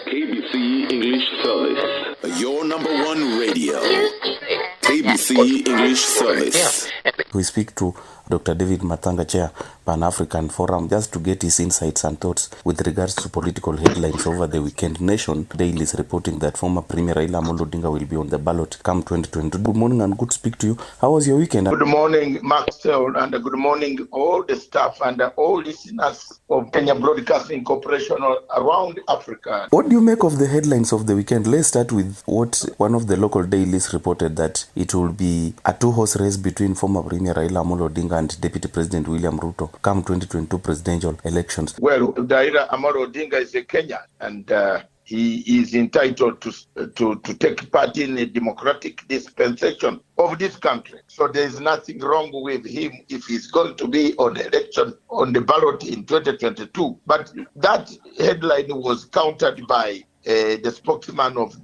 KBC English Service. Your number one radio. KBC English Service. We speak to Dr. David Matsanga, Chair, Pan-African Forum, just to get his insights and thoughts with regards to political headlines over the weekend. Nation Daily is reporting that former Premier Raila Amolo Odinga will be on the ballot come 2022. Good morning and good to speak to you. How was your weekend? Good morning, Maxwell, and good morning all the staff and all listeners of Kenya Broadcasting Corporation around Africa. What do you make of the headlines of the weekend? Let's start with what one of the local dailies reported, that it will be a two-horse race between former Premier Raila Amolo Odinga and Deputy President William Ruto come 2022 presidential elections. Well, Raila Amolo Odinga is a Kenyan, and he is entitled to take part in a democratic dispensation of this country. So there is nothing wrong with him if he's going to be on election on the ballot in 2022. But that headline was countered by the spokesman of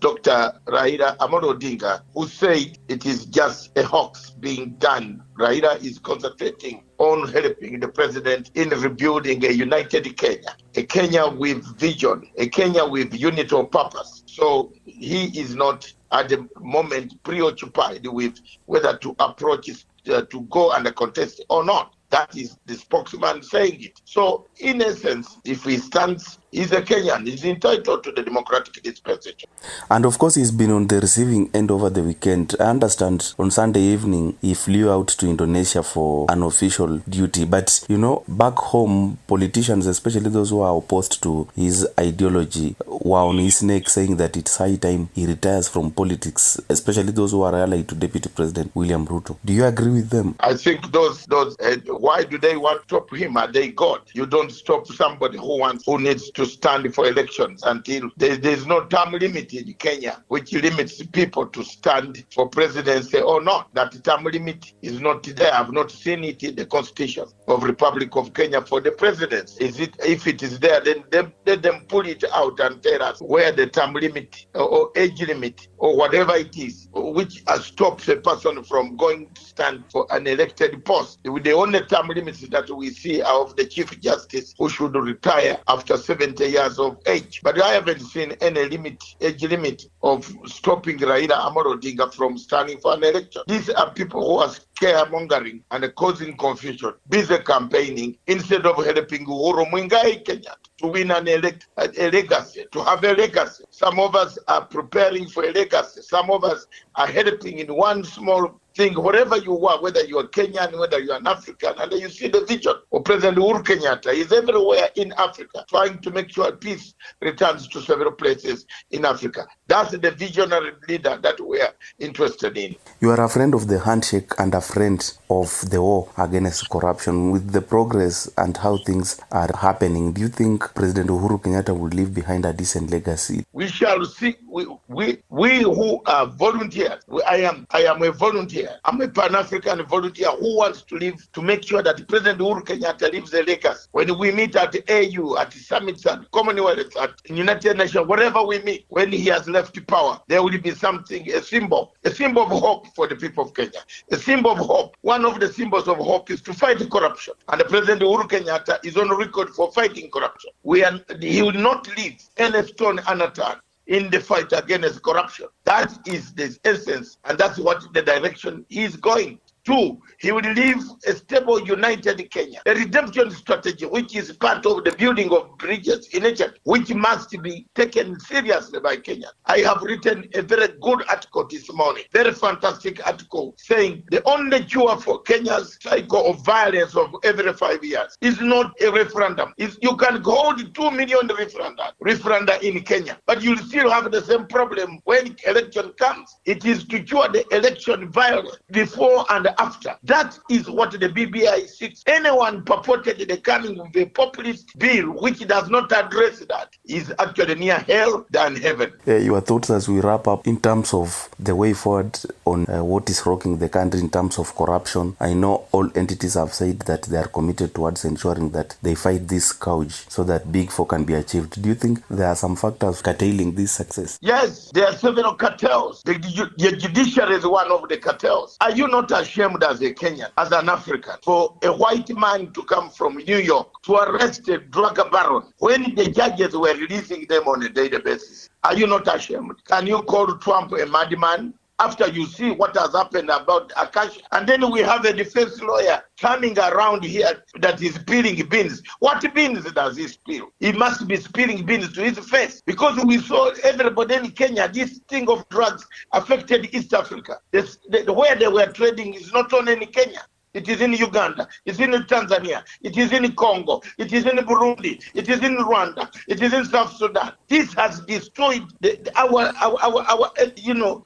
Dr. Raila Amolo Odinga, who said it is just a hoax being done. Raila is concentrating on helping the president in rebuilding a united Kenya, a Kenya with vision, a Kenya with unity of purpose. So he is not at the moment preoccupied with whether to approach to go and contest or not. That is the spokesman saying it. So, in essence, if he stands, he's a Kenyan. He's entitled to the democratic dispensation. And of course, he's been on the receiving end over the weekend. I understand on Sunday evening, he flew out to Indonesia for an official duty. But, you know, back home, politicians, especially those who are opposed to his ideology, were on his neck saying that it's high time he retires from politics, especially those who are allied to Deputy President William Ruto. Do you agree with them? I think those why do they want to stop him? Are they God? You don't stop somebody who needs to stand for elections until there's no term limit in Kenya, which limits people to stand for presidency or not. That term limit is not there. I've not seen it in the Constitution of Republic of Kenya for the presidency. If it is there, then let them pull it out and tell us where the term limit or age limit or whatever it is, which stops a person from going to stand for an elected post. The only term limits that we see are of the Chief Justice, who should retire after 70 years of age. But I haven't seen any age limit of stopping Raila Amolo Odinga from standing for an election. These are people who are scaremongering and causing confusion, busy campaigning, instead of helping Uhuru Muigai Kenyatta to win a legacy, to have a legacy. Some of us are preparing for a legacy. Some of us are helping in one small thing, wherever you are, whether you are Kenyan, whether you are an African, and you see the vision of President Uhuru Kenyatta. He's everywhere in Africa, trying to make sure peace returns to several places in Africa. That's the visionary leader that we are interested in. You are a friend of the handshake and a friend of the war against corruption. With the progress and how things are happening, do you think President Uhuru Kenyatta will leave behind a decent legacy? We shall see. We who are volunteers, I am a volunteer. I'm a Pan-African volunteer who wants to live to make sure that President Uhuru Kenyatta leaves a legacy. When we meet at AU, at summits, at Commonwealth, at United Nations, wherever we meet, when he has left power, there will be something, a symbol of hope for the people of Kenya. A symbol of hope. One of the symbols of hope is to fight corruption. And the President Uhuru Kenyatta is on record for fighting corruption. He will not leave any stone unturned in the fight against corruption. That is the essence, and that's what the direction is going. 2, he will leave a stable, united Kenya. A redemption strategy, which is part of the building of bridges in Egypt, which must be taken seriously by Kenya. I have written a very good article this morning, very fantastic article, saying the only cure for Kenya's cycle of violence of every 5 years is not a referendum. You can hold 2 million referenda in Kenya, but you'll still have the same problem when election comes. It is to cure the election violence before and after. That is what the BBI seeks. Anyone purported the coming of a populist bill which does not address that is actually near hell than heaven. Your thoughts as we wrap up in terms of the way forward on what is rocking the country in terms of corruption. I know all entities have said that they are committed towards ensuring that they fight this scourge so that Big Four can be achieved. Do you think there are some factors curtailing this success? Yes, there are several cartels. The judiciary is one of the cartels. Are you not ashamed ashamed as a Kenyan, as an African, for a white man to come from New York to arrest a drug baron when the judges were releasing them on a daily basis. Are you not ashamed? Can you call Trump a madman? After you see what has happened about Akash, and then we have a defense lawyer coming around here that is spilling beans. What beans does he spill? He must be spilling beans to his face, because we saw everybody in Kenya. This thing of drugs affected East Africa. Where they were trading is not only in Kenya. It is in Uganda, it's in Tanzania, it is in Congo, it is in Burundi, it is in Rwanda, it is in South Sudan. This has destroyed our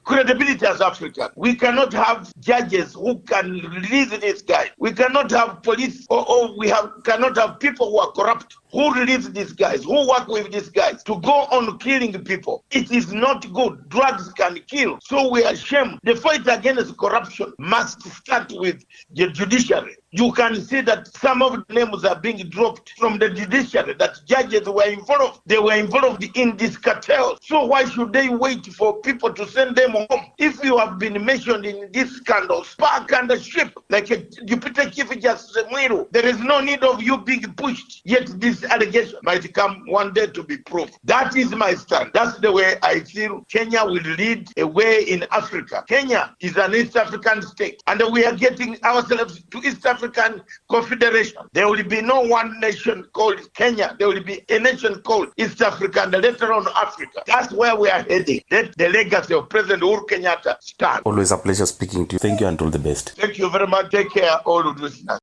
credibility as Africa. We cannot have judges who can release these guys. We cannot have police cannot have people who are corrupt who release these guys, who work with these guys to go on killing people. It is not good. Drugs can kill. So we are ashamed. The fight against corruption must start with the judiciary. You can see that some of the names are being dropped from the judiciary, that judges were involved. They were involved in this cartel. So why should they wait for people to send them home? If you have been mentioned in this scandal, spark and the ship, like a Jupiter Chief Justice Mwiru, there is no need of you being pushed. Yet this allegation might come one day to be proved. That is my stand. That's the way I feel Kenya will lead a way in Africa. Kenya is an East African state, and we are getting ourselves to East African Confederation. There will be no one nation called Kenya. There will be a nation called East Africa, and later on Africa. That's where we are heading. Let the legacy of President Uhuru Kenyatta stand. Always a pleasure speaking to you. Thank you and all the best. Thank you very much. Take care, all of listeners.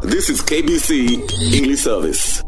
This is KBC English Service.